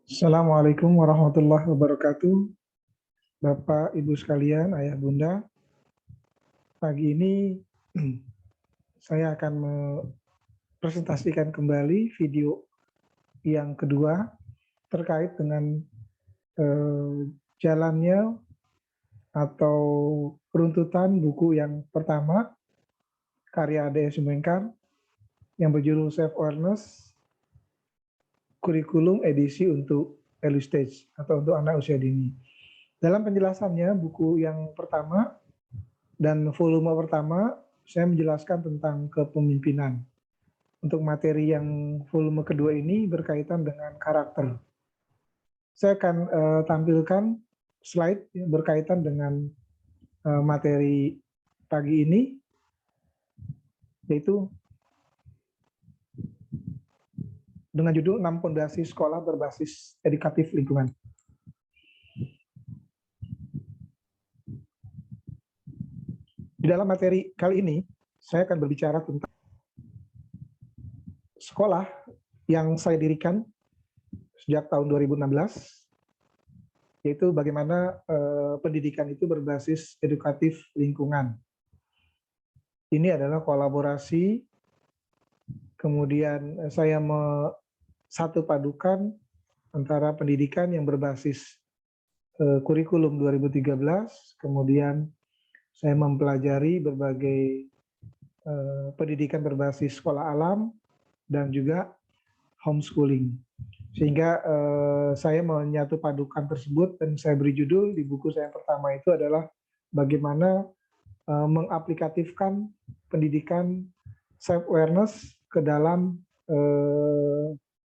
Assalamualaikum warahmatullahi wabarakatuh. Bapak, Ibu sekalian, Ayah, Bunda. Pagi ini saya akan mempresentasikan kembali video yang kedua terkait dengan jalannya atau runtutan buku yang pertama, karya A.D. Sumengkar, yang berjudul Self Awareness, kurikulum edisi untuk early stage atau untuk anak usia dini. Dalam penjelasannya, buku yang pertama dan volume pertama, saya menjelaskan tentang kepemimpinan. Untuk materi yang volume kedua ini berkaitan dengan karakter. Saya akan tampilkan slide yang berkaitan dengan materi pagi ini, yaitu dengan judul 6 Pondasi Sekolah Berbasis Edukatif Lingkungan. Di dalam materi kali ini, saya akan berbicara tentang sekolah yang saya dirikan sejak tahun 2016, yaitu bagaimana pendidikan itu berbasis edukatif lingkungan. Ini adalah kolaborasi, kemudian saya satu padukan antara pendidikan yang berbasis kurikulum 2013, kemudian saya mempelajari berbagai pendidikan berbasis sekolah alam, dan juga homeschooling. Sehingga saya menyatu padukan tersebut dan saya beri judul di buku saya yang pertama itu adalah bagaimana mengaplikatifkan pendidikan self-awareness ke dalam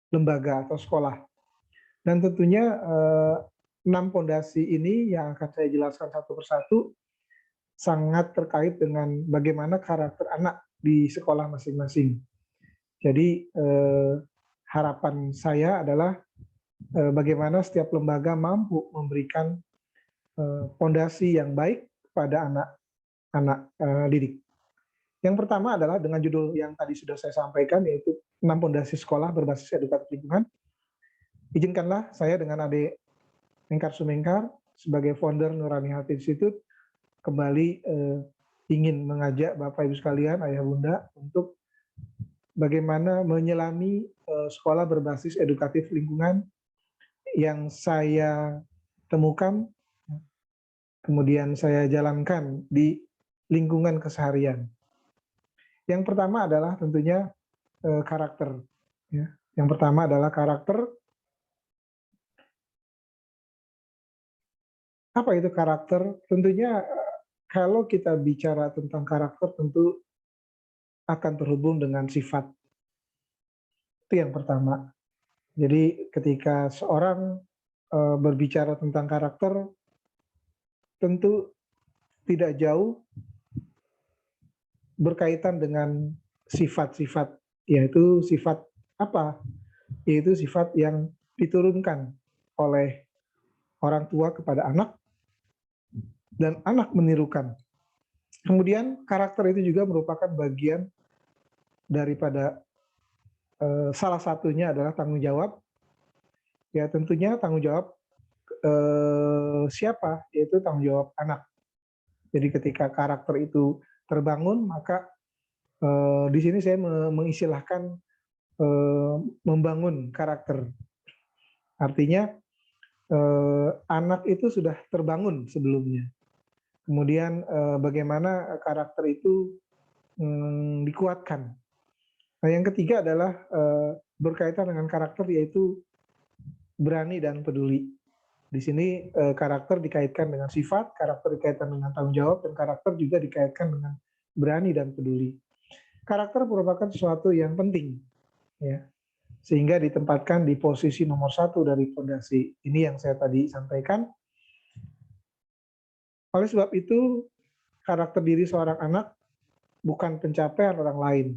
lembaga atau sekolah. Dan tentunya 6 pondasi ini yang akan saya jelaskan satu persatu sangat terkait dengan bagaimana karakter anak di sekolah masing-masing. Jadi harapan saya adalah bagaimana setiap lembaga mampu memberikan pondasi yang baik kepada anak-anak didik. Yang pertama adalah dengan judul yang tadi sudah saya sampaikan, yaitu 6 pondasi sekolah berbasis edukatif lingkungan. Izinkanlah saya dengan A.D. Sumengkar sebagai founder Nurani Health Institute kembali ingin mengajak Bapak Ibu sekalian, Ayah Bunda, untuk bagaimana menyelami sekolah berbasis edukatif lingkungan yang saya temukan, kemudian saya jalankan di lingkungan keseharian. Yang pertama adalah tentunya karakter. Ya. Yang pertama adalah karakter. Apa itu karakter? Tentunya kalau kita bicara tentang karakter tentu akan terhubung dengan sifat. Itu yang pertama. Jadi ketika seorang berbicara tentang karakter, tentu tidak jauh berkaitan dengan sifat-sifat, yaitu sifat apa? Yaitu sifat yang diturunkan oleh orang tua kepada anak dan anak menirukan. Kemudian karakter itu juga merupakan bagian daripada salah satunya adalah tanggung jawab. Ya tentunya tanggung jawab siapa? Yaitu tanggung jawab anak. Jadi ketika karakter itu terbangun, maka di sini saya mengistilahkan membangun karakter. Artinya anak itu sudah terbangun sebelumnya. Kemudian bagaimana karakter itu dikuatkan. Nah, yang ketiga adalah berkaitan dengan karakter, yaitu berani dan peduli. Di sini karakter dikaitkan dengan sifat, karakter dikaitkan dengan tanggung jawab, dan karakter juga dikaitkan dengan berani dan peduli. Karakter merupakan sesuatu yang penting, ya, sehingga ditempatkan di posisi nomor 1 dari fondasi. Ini yang saya tadi sampaikan. Oleh sebab itu, karakter diri seorang anak bukan pencapaian orang lain,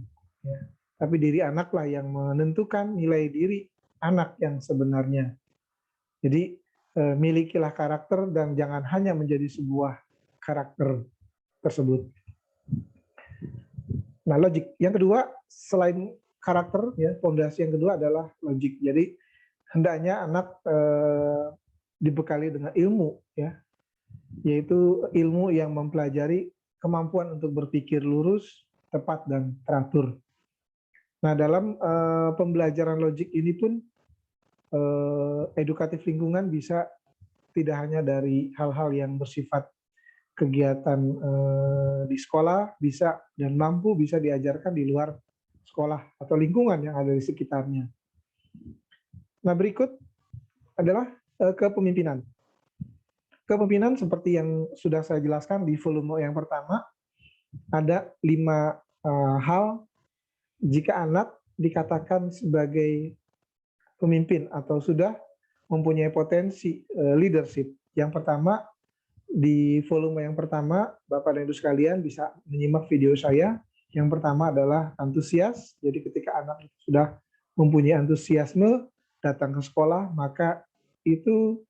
ya, tapi diri anaklah yang menentukan nilai diri anak yang sebenarnya. Jadi milikilah karakter dan jangan hanya menjadi sebuah karakter tersebut. Nah, logik. Yang kedua, selain karakter, ya, fondasi yang kedua adalah logik. Jadi hendaknya anak dibekali dengan ilmu, ya, yaitu ilmu yang mempelajari kemampuan untuk berpikir lurus, tepat, dan teratur. Nah, dalam pembelajaran logik ini pun edukatif lingkungan bisa tidak hanya dari hal-hal yang bersifat kegiatan di sekolah, bisa dan mampu bisa diajarkan di luar sekolah atau lingkungan yang ada di sekitarnya. Nah, berikut adalah kepemimpinan. Kepemimpinan seperti yang sudah saya jelaskan di volume yang pertama, ada 5 hal jika anak dikatakan sebagai pemimpin atau sudah mempunyai potensi leadership. Yang pertama, di volume yang pertama, Bapak dan Ibu sekalian bisa menyimak video saya. Yang pertama adalah antusias. Jadi ketika anak sudah mempunyai antusiasme datang ke sekolah, maka itu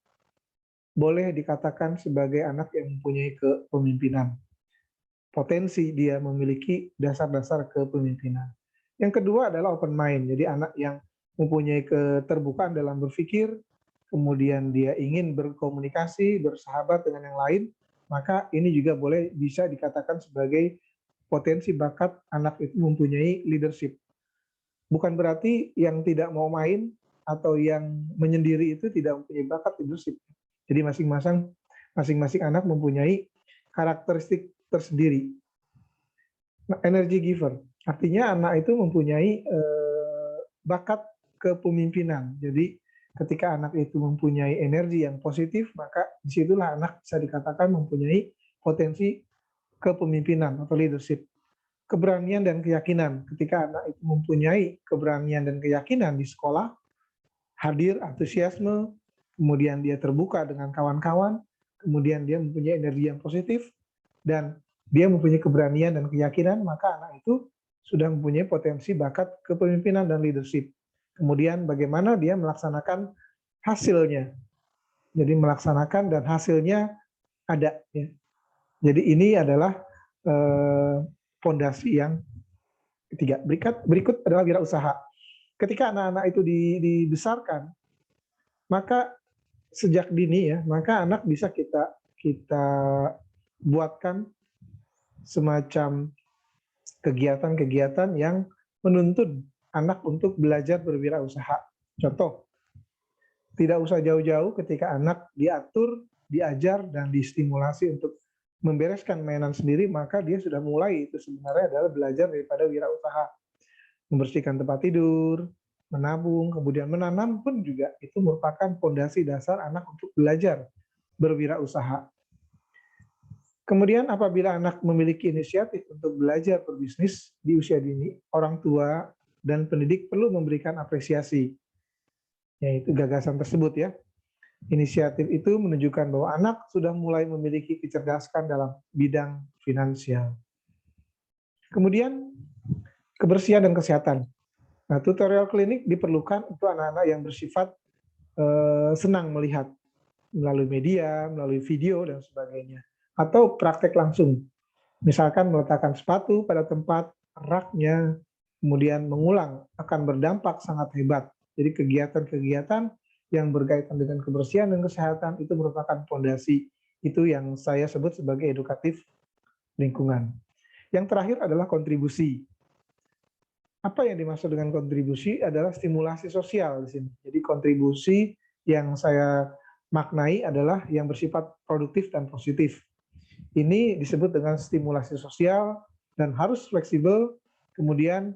boleh dikatakan sebagai anak yang mempunyai kepemimpinan. Potensi dia memiliki dasar-dasar kepemimpinan. Yang kedua adalah open mind. Jadi anak yang mempunyai keterbukaan dalam berpikir, kemudian dia ingin berkomunikasi, bersahabat dengan yang lain, maka ini juga boleh bisa dikatakan sebagai potensi bakat anak itu mempunyai leadership. Bukan berarti yang tidak mau main atau yang menyendiri itu tidak mempunyai bakat leadership. Jadi masing-masing anak mempunyai karakteristik tersendiri. Nah, energy giver, artinya anak itu mempunyai bakat kepemimpinan. Jadi ketika anak itu mempunyai energi yang positif, maka disitulah anak bisa dikatakan mempunyai potensi kepemimpinan atau leadership. Keberanian dan keyakinan, ketika anak itu mempunyai keberanian dan keyakinan di sekolah, hadir antusiasme, kemudian dia terbuka dengan kawan-kawan, kemudian dia mempunyai energi yang positif, dan dia mempunyai keberanian dan keyakinan, maka anak itu sudah mempunyai potensi bakat kepemimpinan dan leadership. Kemudian bagaimana dia melaksanakan hasilnya. Jadi melaksanakan dan hasilnya ada. Ya. Jadi ini adalah fondasi yang ketiga. Berikut adalah wirausaha. Ketika anak-anak itu dibesarkan, maka sejak dini ya, maka anak bisa kita buatkan semacam kegiatan-kegiatan yang menuntun anak untuk belajar berwirausaha. Contoh, tidak usah jauh-jauh ketika anak diatur, diajar, dan distimulasi untuk membereskan mainan sendiri, maka dia sudah mulai itu sebenarnya adalah belajar daripada wirausaha. Membersihkan tempat tidur, menabung, kemudian menanam pun juga itu merupakan fondasi dasar anak untuk belajar berwirausaha. Kemudian apabila anak memiliki inisiatif untuk belajar berbisnis di usia dini, orang tua dan pendidik perlu memberikan apresiasi, yaitu gagasan tersebut ya. Inisiatif itu menunjukkan bahwa anak sudah mulai memiliki kecerdasan dalam bidang finansial. Kemudian kebersihan dan kesehatan. Nah, tutorial klinik diperlukan untuk anak-anak yang bersifat senang melihat melalui media, melalui video, dan sebagainya. Atau praktek langsung. Misalkan meletakkan sepatu pada tempat raknya, kemudian mengulang, akan berdampak sangat hebat. Jadi kegiatan-kegiatan yang berkaitan dengan kebersihan dan kesehatan itu merupakan fondasi. Itu yang saya sebut sebagai edukatif lingkungan. Yang terakhir adalah kontribusi. Apa yang dimaksud dengan kontribusi adalah stimulasi sosial di sini. Jadi kontribusi yang saya maknai adalah yang bersifat produktif dan positif. Ini disebut dengan stimulasi sosial dan harus fleksibel, kemudian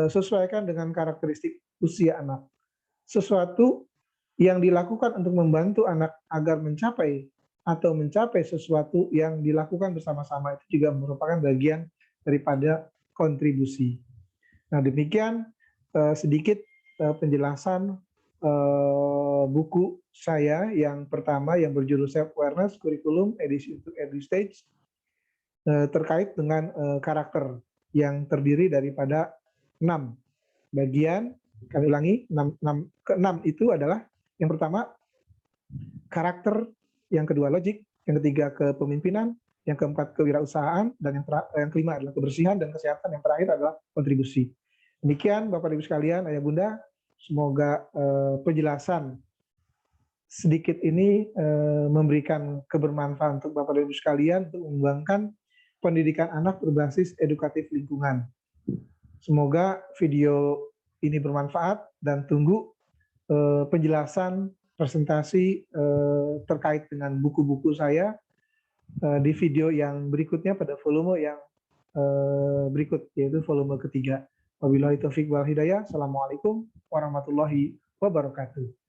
sesuaikan dengan karakteristik usia anak. Sesuatu yang dilakukan untuk membantu anak agar mencapai atau mencapai sesuatu yang dilakukan bersama-sama itu juga merupakan bagian daripada kontribusi. Nah, demikian sedikit penjelasan buku saya yang pertama yang berjudul Self Awareness Curriculum Edisi untuk Early Stage terkait dengan karakter yang terdiri daripada 6 bagian. Kami ulangi, 6 itu adalah yang pertama karakter, yang kedua logik, yang ketiga kepemimpinan, yang keempat kewirausahaan, dan yang kelima adalah kebersihan dan kesehatan, yang terakhir adalah kontribusi. Demikian Bapak Ibu sekalian, Ayah Bunda, Semoga penjelasan sedikit ini memberikan kebermanfaatan untuk Bapak dan Ibu sekalian untuk mengembangkan pendidikan anak berbasis edukatif lingkungan. Semoga video ini bermanfaat dan tunggu penjelasan presentasi terkait dengan buku-buku saya di video yang berikutnya pada volume yang berikut, yaitu volume ketiga. Wabillahi taufiq wal hidayah. Assalamualaikum warahmatullahi wabarakatuh.